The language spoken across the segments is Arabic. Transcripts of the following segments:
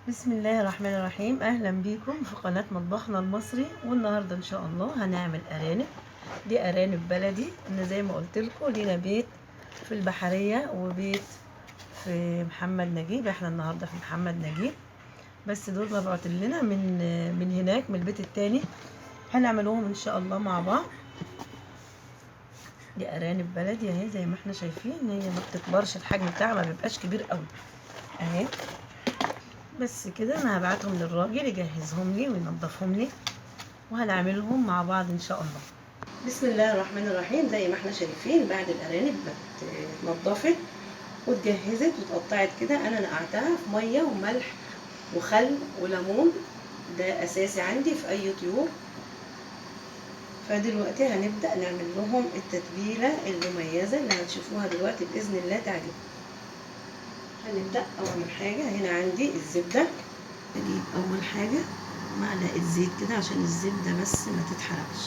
بسم الله الرحمن الرحيم. اهلا بيكم في قناة مطبخنا المصري. والنهاردة ان شاء الله هنعمل ارانب. دي ارانب بلدي، ان زي ما قلت لكم لينا بيت في البحرية وبيت في محمد نجيب. احنا النهاردة في محمد نجيب، بس دول مبعوت لنا من هناك من البيت التاني. هنعملوهم ان شاء الله مع بعض. دي ارانب بلدي اهي، زي ما احنا شايفين هي ما بتكبرش، الحجم بتاعها ما بيبقاش كبير قوي اهي. بس كده انا هبعتهم للراجل يجهزهم لي وينضفهم لي، وهنعملهم مع بعض ان شاء الله. بسم الله الرحمن الرحيم. زي ما احنا شايفين بعد الارانب ما اتنضفت واتجهزت واتقطعت كده، انا نقعتها في ميه وملح وخل وليمون، ده اساسي عندي في اي طيور. فدلوقتي هنبدا نعمل لهم التتبيله المميزه اللي هتشوفوها دلوقتي باذن الله تعجبكم. هنبدا اول حاجه، هنا عندي الزبده. اجيب اول حاجه معلقه زيت كده عشان الزبده بس ما تتحرقش،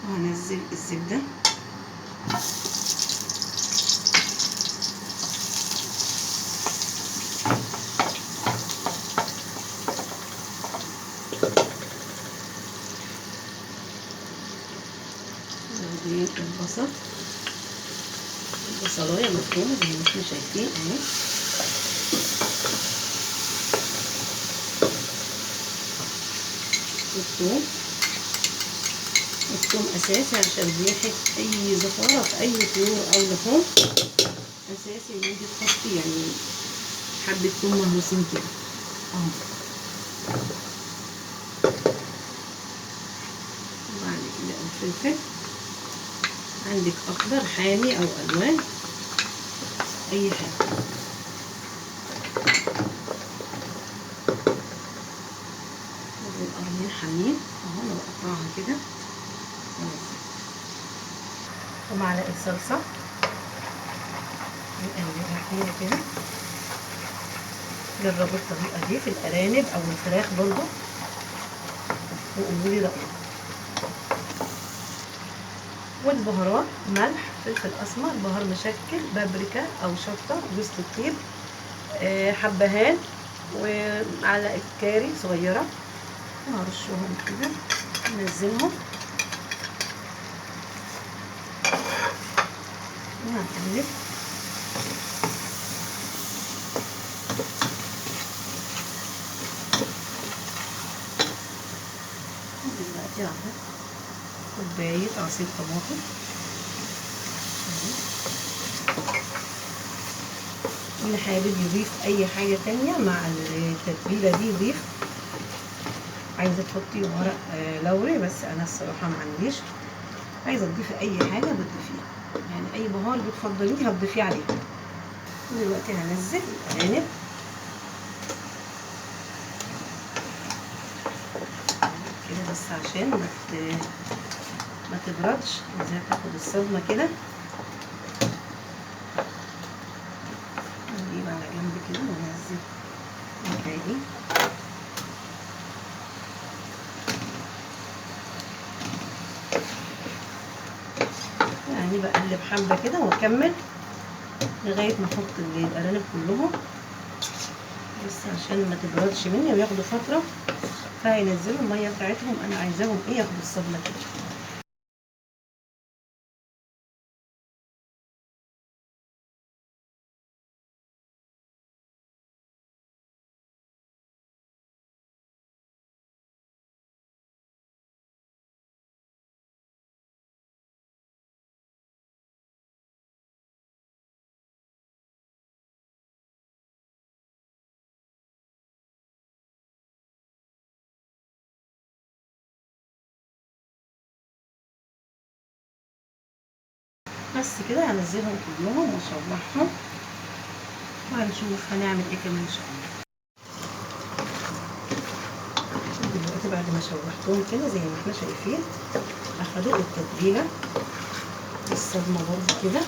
وهنزل الزبده. وبعدين البصلايه مفرومه زي ما احنا شايفين اهي. الثوم اساسي عشان ريحه اي زفاره في اي طيور او لحوم، اساسي ان انت تحطي يعني حبه ثوم مهروسين كده اهو. وبعد كده الفلفل، عندك اخضر حامي او الوان اي حاجه. والقرنين حامين اهو، انا بقطعها كده. ومعلقه صلصه نقلبها حلوه كده. جربوا الطريقه دي في الارانب او الفراخ برضو وقولوا لي رايكم. والبهارات ملح، فلفل اسمر، بهار مشكل، بابريكا او شطه، جوز الطيب، حبهان، ومعلقه كاري صغيره. وهرشهم كده، ننزلهم وهنقلب. دلوقتي اهو كوبايه عصير طماطم. اللي حابب يضيف اي حاجه تانية مع التتبيله دي يضيف. عايزه تحطي ورق لوري، بس انا الصراحه ما عنديش. عايزه تضيفي اي حاجه بتضيفيها، يعني اي بهار بتفضليه هتضيفيه عليه. دلوقتي هنزل الارانب كده بس عشان ما تبردش، عايزاها تاخد الصدمه كده. نجيب على جنب كده وننزل الباقي. يعني بقلب حبه كده واكمل لغايه ما احط الارانب كلهم، بس عشان ما تبردش مني وياخدوا فتره. فهينزلوا الميه بتاعتهم، انا عايزاهم ايه، ياخدوا الصدمه كده. بس كده هنزلهم كلهم واشوحهم، وهنشوف هنعمل ايه كمان ان شاء الله. دلوقتي بعد ما شوحتهم كده زي ما احنا شايفين، اخدوا التتبيله الصدمه برضه كده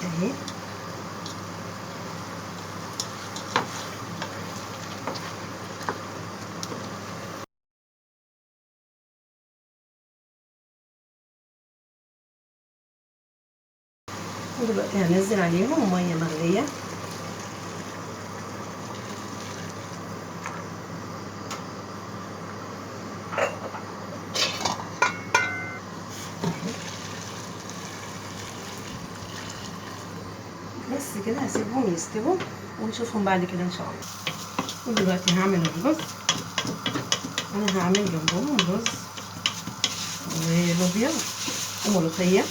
اهي. ودلوقتي هنزل عليهم ميه مغليه يستووا ونشوفهم بعد كده ان شاء الله. ودلوقتي هعمل الرز. انا هعمل جنبهم رز ولوبيا وملوخيه.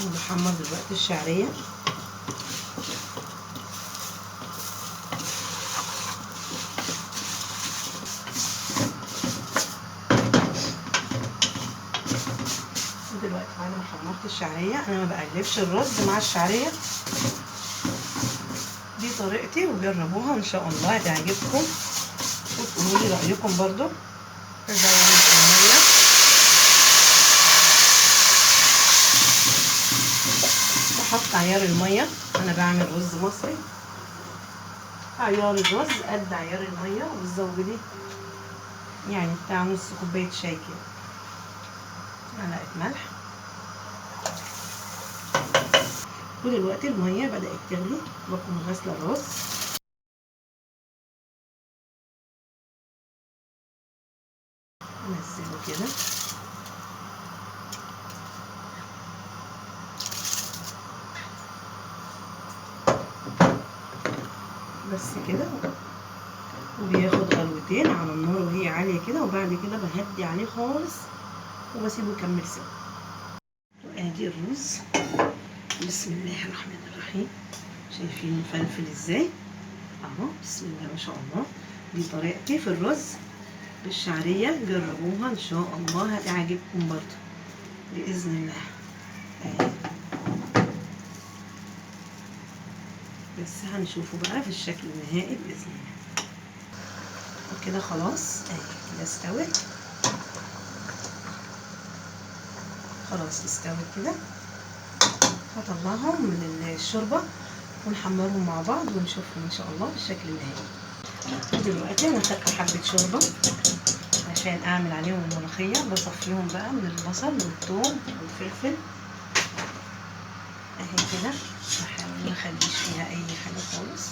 وبحمر دلوقتي الشعريه. ودلوقتي بعد ما حمرت الشعريه انا ما بقلبش الرز مع الشعريه. دي طريقتي وجربوها ان شاء الله هتعجبكم وتقولوا لي رايكم برضو. ازود الميه. بحط عيار الميه. انا بعمل رز مصري. عيار الرز قد عيار الميه وبتزودي يعني بتاع نص كوبايه شاي كده. معلقه ملح. ودلوقتي الميه بدات تغلي. بكون غاسله الرز. انزله كده. بس كده. وبياخد غلوتين على النار وهي عاليه كده وبعد كده بهدي عليه خالص وبسيبه يكمل سوا. وادي الرز. بسم الله الرحمن الرحيم. شايفين مفلفل ازاي اهو. بسم الله ما شاء الله. دي طريقتي في الرز بالشعريه. جربوها ان شاء الله هتعجبكم برضه باذن الله. بس هنشوفه بقى في الشكل النهائي باذن الله. وكده خلاص كده استوت. خلاص استوت كده. هطلعهم من الشوربه ونحمرهم مع بعض ونشوفهم ان شاء الله بالشكل النهائي. ودلوقتي انا خدت حبه شوربه عشان اعمل عليهم الملوخيه. بصفيهم بقى من البصل والثوم والفلفل اهي كده. بحاول ما اخليش فيها اي حاجه خالص.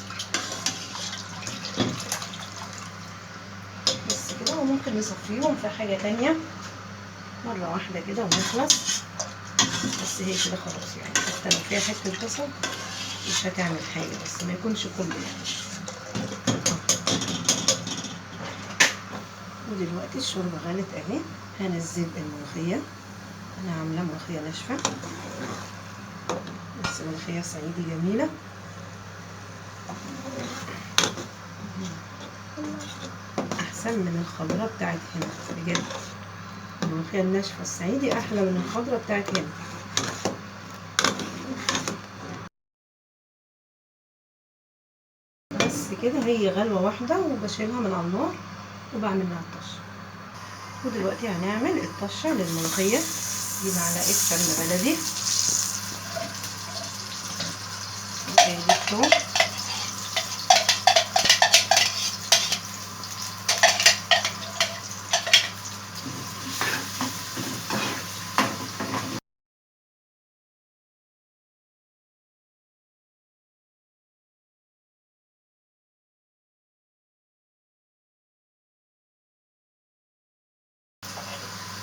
بس كده. وممكن نصفيهم في حاجه تانية مره واحده كده ونخلص. بس هي كده خلاص يعني. حتى لو فيها حته بصل مش هتعمل حاجه بس ما يكونش كله يعني. ودلوقتي الشوربه غلت اهي. هنزل الملوخيه. انا عامله ملوخيه ناشفه بس ملوخيه صعيدي جميله. احسن من الخضره بتاعت هنا بجد. الملوخيه الناشفه الصعيدي احلى من الخضره بتاعت هنا. بس كده. هي غلوه واحده وبشيلها من على النار وبعمل لها الطشه. ودلوقتي هنعمل الطشه للملوخيه. دي معلقه سمنه بلدي. ودي الثوم.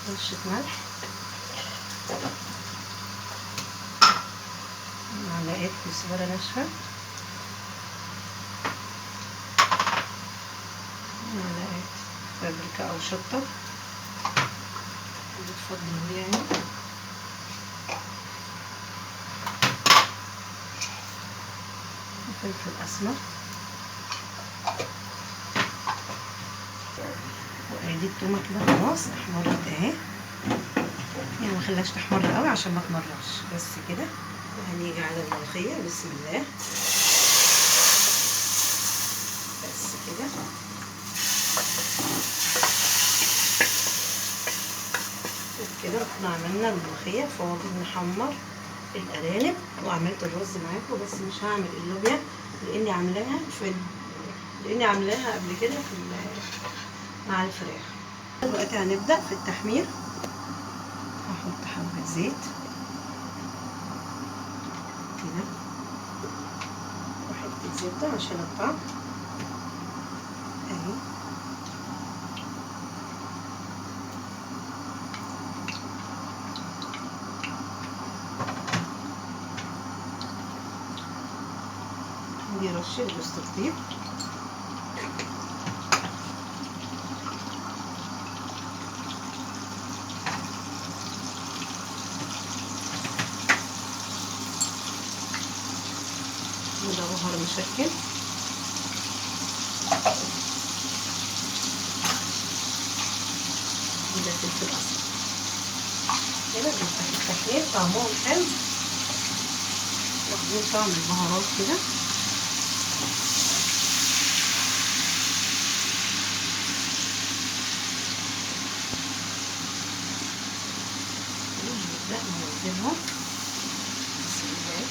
رشه ملح. معلقه كزبره ناشفه. معلقه بابريكا او شطه اللي تفضلوا يعني. وفلفل اسمر. وادي التومه كده خلاص احمرت اهي. يعني ما خلاش تحمر قوي عشان ما تمررش. بس كده. وهنيجي على الملوخيه. بسم الله. بس كده. كده احنا عملنا الملوخيه. فاضل نحمر الارانب. وعملت الرز معاكم بس مش هعمل اللوبيا لاني عاملاها قبل كده مع الفراخ. دلوقتي هنبدا في التحمير. هحط حبه زيت كده وحته زبده عشان الطعم اهي. ودي رشه جوز الطيب. وده بهار مشكل. وده فلفل اسمر. كده بيبقى التحمير طعمهم حلو، واخدين طعم البهارات كده. نبدأ ننزلهم. بسم الله.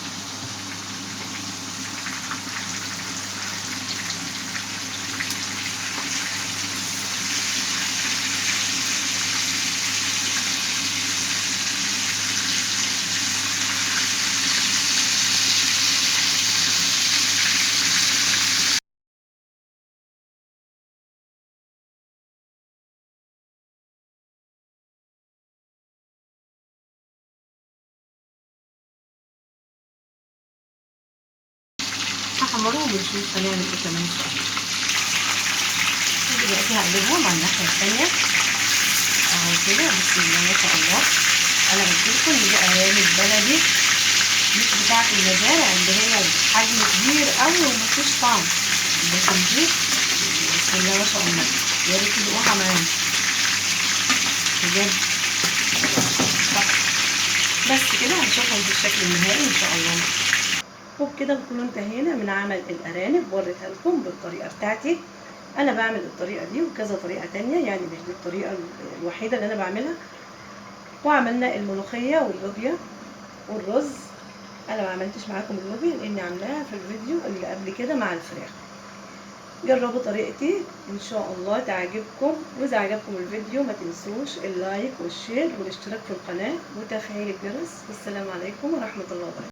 هحمرهم ونشوف هنعمل ايه كمان شويه. دلوقتي هقلبهم على الناحيه الثانيه اهو كده. بسم الله ما شاء الله. انا قلت لكم ان دي ارانب بلدي مش بتاعه المزارع اللي هي الحجم كبير قوي ومفيش طعم، لكن دي بسم الله ما شاء الله. يا ريت تدوقوها معانا بجد. بس كده هنشوفهم بالشكل النهائي ان شاء الله. وبكده نكون انتهينا من عمل الارانب. وريتها لكم بالطريقه بتاعتي. انا بعمل الطريقه دي وكذا طريقه تانية، يعني مش دي الطريقه الوحيده اللي انا بعملها. وعملنا الملوخيه واللوبيا والرز. انا ما عملتش معاكم اللوبيا لاني عاملاها في الفيديو اللي قبل كده مع الفراخ. جربوا طريقتي ان شاء الله تعجبكم. واذا عجبكم الفيديو ما تنسوش اللايك والشير والاشتراك في القناه وتفعيل الجرس. والسلام عليكم ورحمه الله وبركاته.